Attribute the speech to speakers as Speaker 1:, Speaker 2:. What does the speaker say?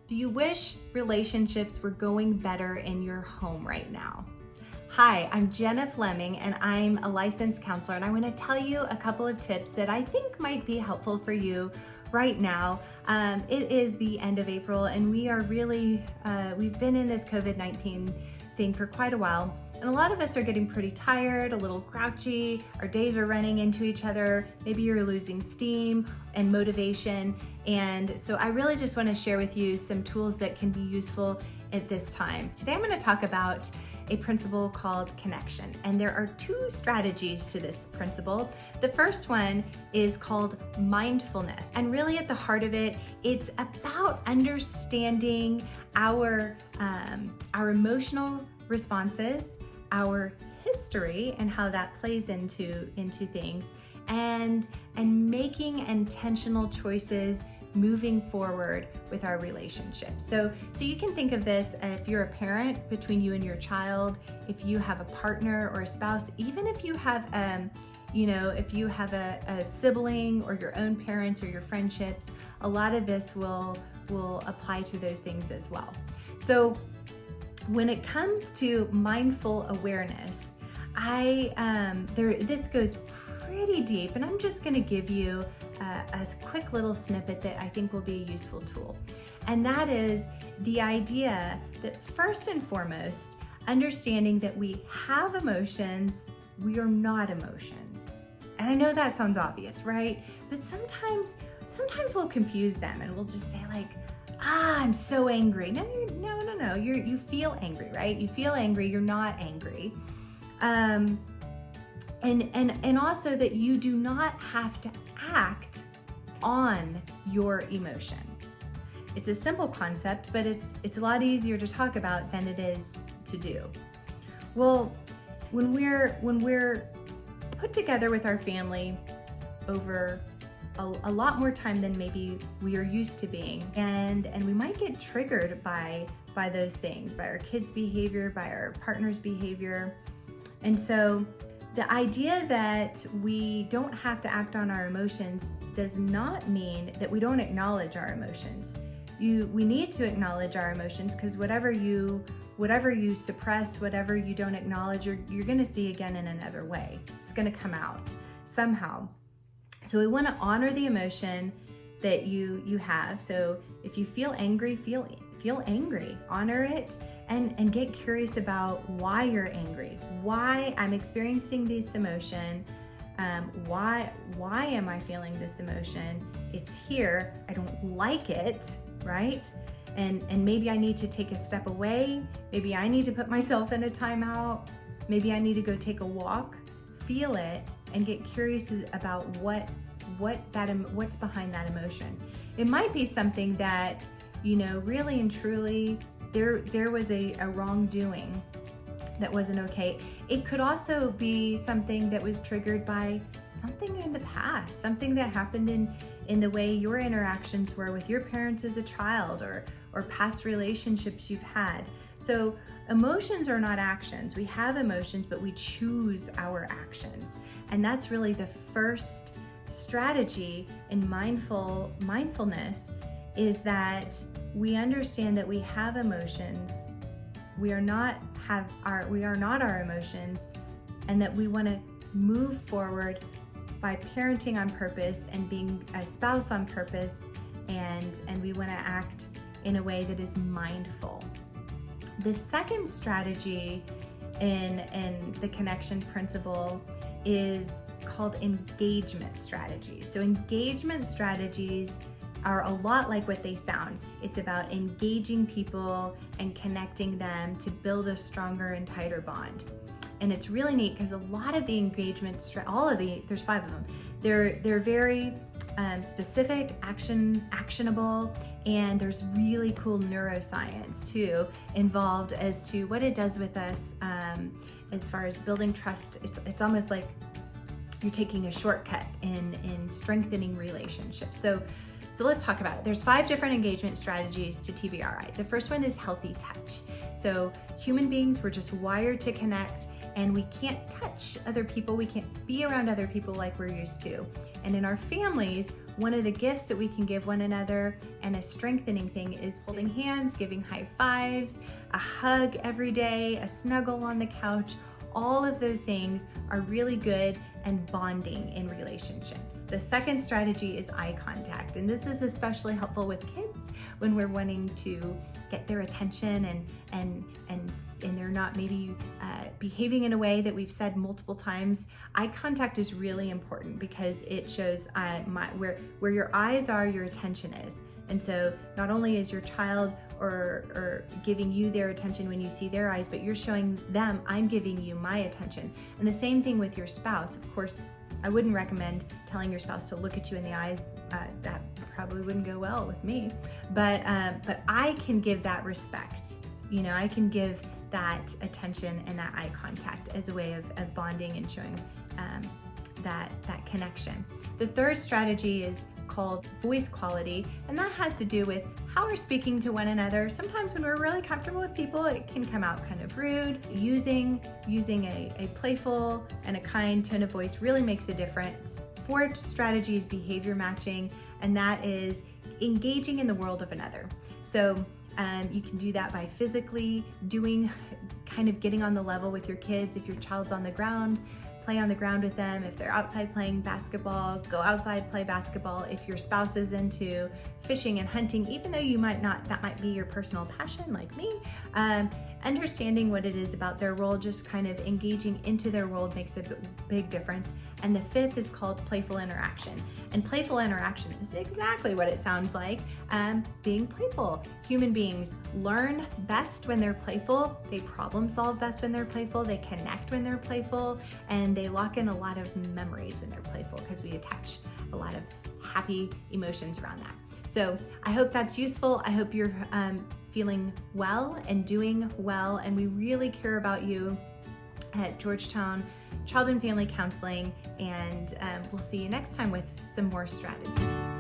Speaker 1: Do you wish relationships were going better in your home right now? Hi, I'm Jenna Fleming and I'm a licensed counselor, and I want to tell you a couple of tips that I think might be helpful for you right now. It is the end of April and we are really, we've been in this COVID-19 thing for quite a while. And a lot of us are getting pretty tired, a little grouchy, our days are running into each other, maybe you're losing steam and motivation. And so I really just want to share with you some tools that can be useful at this time. Today I'm going to talk about a principle called connection. And there are two strategies to this principle. The first one is called mindfulness. And really at the heart of it, it's about understanding our emotional responses, our history and how that plays into things, and making intentional choices moving forward with our relationships. So you can think of this if you're a parent, between you and your child, if you have a partner or a spouse, even if you have if you have a sibling or your own parents or your friendships, a lot of this will apply to those things as well. So when it comes to mindful awareness, this goes pretty deep, and I'm just going to give you a quick little snippet that I think will be a useful tool. And that is the idea that first and foremost, understanding that we have emotions, we are not emotions. And I know that sounds obvious, right? But sometimes we'll confuse them and we'll just say like, I'm so angry. No. You feel angry, right? You feel angry, you're not angry. And also that you do not have to act on your emotion. It's a simple concept, but it's a lot easier to talk about than it is to do. Well, when we're put together with our family over a lot more time than maybe we are used to being, and we might get triggered by those things, by our kids' behavior, by our partner's behavior. And so the idea that we don't have to act on our emotions does not mean that we don't acknowledge our emotions. We need to acknowledge our emotions, because whatever you suppress, whatever you don't acknowledge, you're going to see again in another way. It's going to come out somehow. So we want to honor the emotion that you have. So if you feel angry, feel angry, honor it, and get curious about why you're angry, why I'm experiencing this emotion, why am I feeling this emotion? It's here, I don't like it, right? And maybe I need to take a step away, maybe I need to put myself in a timeout, maybe I need to go take a walk, feel it, and get curious about what's behind that emotion. It might be something that, really and truly, there was a wrongdoing that wasn't okay. It could also be something that was triggered by something in the past, something that happened in the way your interactions were with your parents as a child, or past relationships you've had. So emotions are not actions. We have emotions, but we choose our actions. And that's really the first strategy in mindfulness, is that we understand that we have emotions. We are not our emotions, and that we want to move forward by parenting on purpose and being a spouse on purpose, and we want to act in a way that is mindful. The second strategy in the connection principle is called engagement strategies. So engagement strategies are a lot like what they sound. It's about engaging people and connecting them to build a stronger and tighter bond. And it's really neat because a lot of the engagement, there's 5 of them, they're very specific, actionable, and there's really cool neuroscience too involved as to what it does with us as far as building trust. It's almost like you're taking a shortcut in strengthening relationships. So let's talk about it. There's 5 different engagement strategies to TBRI. The first one is healthy touch. So human beings, we're just wired to connect, and we can't touch other people. We can't be around other people like we're used to. And in our families, one of the gifts that we can give one another, and a strengthening thing, is holding hands, giving high fives, a hug every day, a snuggle on the couch. All of those things are really good and bonding in relationships. The second strategy is eye contact, and this is especially helpful with kids when we're wanting to get their attention and they're not maybe behaving in a way that we've said multiple times. Eye contact is really important because it shows where your eyes are, your attention is. And so not only is your child or giving you their attention when you see their eyes, but you're showing them, I'm giving you my attention. And the same thing with your spouse. Of course, I wouldn't recommend telling your spouse to look at you in the eyes. That probably wouldn't go well with me. But I can give that respect. I can give that attention and that eye contact as a way of bonding and showing that connection. The third strategy is called voice quality, and that has to do with how we're speaking to one another. Sometimes when we're really comfortable with people, it can come out kind of rude. Using a playful and a kind tone of voice really makes a difference. Fourth strategy is behavior matching, and that is engaging in the world of another. So you can do that by physically getting on the level with your kids. If your child's on the ground, play on the ground with them. If they're outside playing basketball, go outside, play basketball. If your spouse is into fishing and hunting, even though that might be your personal passion like me, understanding what it is about their world, just kind of engaging into their world makes a big difference. And the fifth is called playful interaction. And playful interaction is exactly what it sounds like, being playful. Human beings learn best when they're playful. They problem solve best when they're playful. They connect when they're playful. And they lock in a lot of memories when they're playful because we attach a lot of happy emotions around that. So I hope that's useful. I hope you're feeling well and doing well. And we really care about you at Georgetown Child and Family Counseling. And we'll see you next time with some more strategies.